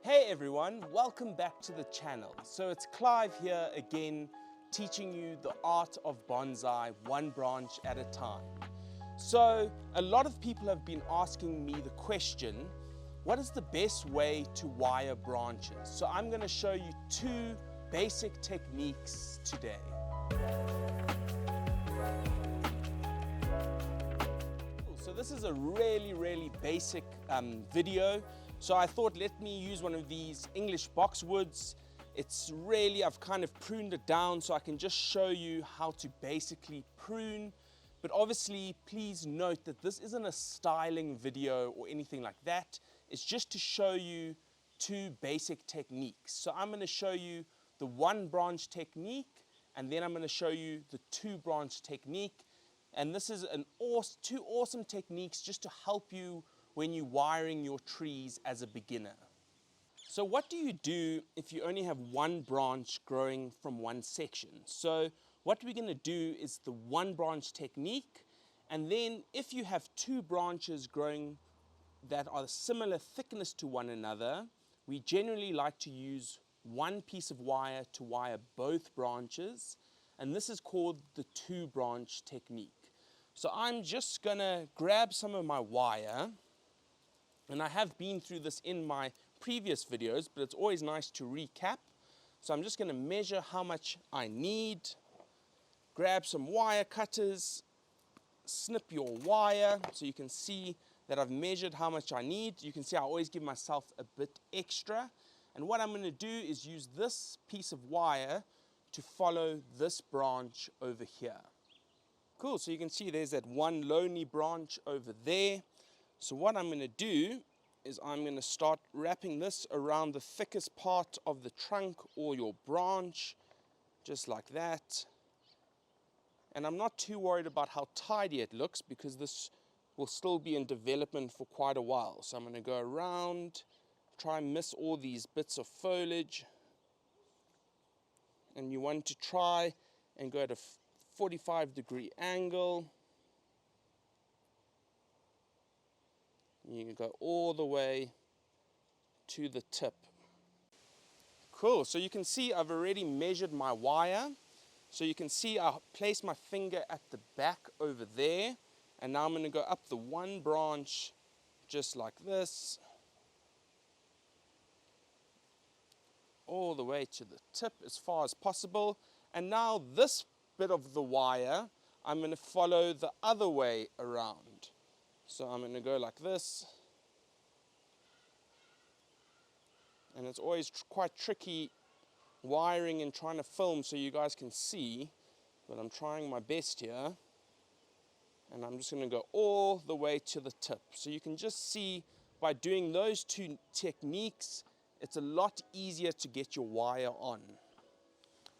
Hey everyone, welcome back to the channel. So it's Clive here again, teaching you the art of bonsai, one branch at a time. So a lot of people have been asking me the question, what is the best way to wire branches? So I'm going to show you two basic techniques today. So this is a really basic video. So I thought, let me use one of these English boxwoods. It's really, I've kind of pruned it down so I can just show you how to basically prune. But obviously, please note that this isn't a styling video or anything like that. It's just to show you two basic techniques. So I'm going to show you the one branch technique, and then I'm going to show you the two branch technique. And this is two awesome techniques just to help you when you're wiring your trees as a beginner. So what do you do if you only have one branch growing from one section? So what we're going to do is the one branch technique, and then if you have two branches growing that are similar thickness to one another, we generally like to use one piece of wire to wire both branches, and this is called the two branch technique. So I'm just going to grab some of my wire, and I have been through this in my previous videos, but it's always nice to recap. So I'm just going to measure how much I need, grab some wire cutters, snip your wire so you can see that I've measured how much I need. You can see I always give myself a bit extra. And what I'm going to do is use this piece of wire to follow this branch over here. Cool, so you can see there's that one lonely branch over there. So what I'm going to do is I'm going to start wrapping this around the thickest part of the trunk or your branch, just like that. And I'm not too worried about how tidy it looks because this will still be in development for quite a while. So I'm going to go around, try and miss all these bits of foliage. And you want to try and go at a 45-degree angle. You can go all the way to the tip. Cool, so you can see I've already measured my wire. So you can see I place my finger at the back over there, and now I'm going to go up the one branch just like this, all the way to the tip as far as possible. And now this bit of the wire, I'm going to follow the other way around. So I'm going to go like this. And it's always quite tricky wiring and trying to film so you guys can see, but I'm trying my best here. And I'm just going to go all the way to the tip. So you can just see by doing those two techniques, it's a lot easier to get your wire on.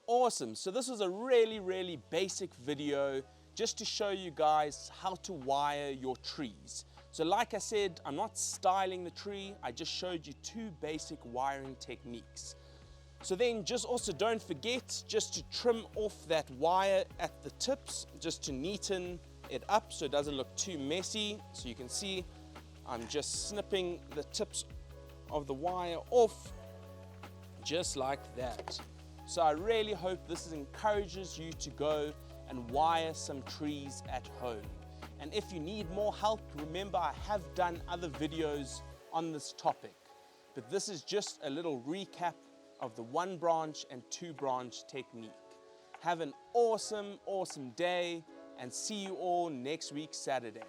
Awesome, so this was a really basic video just to show you guys how to wire your trees. So like I said, I'm not styling the tree, I just showed you two basic wiring techniques. So then just also don't forget just to trim off that wire at the tips, just to neaten it up so it doesn't look too messy. So you can see I'm just snipping the tips of the wire off just like that. So I really hope this encourages you to go and wire some trees at home. And if you need more help, remember I have done other videos on this topic. But this is just a little recap of the one branch and two branch technique. Have an awesome day, and see you all next week Saturday.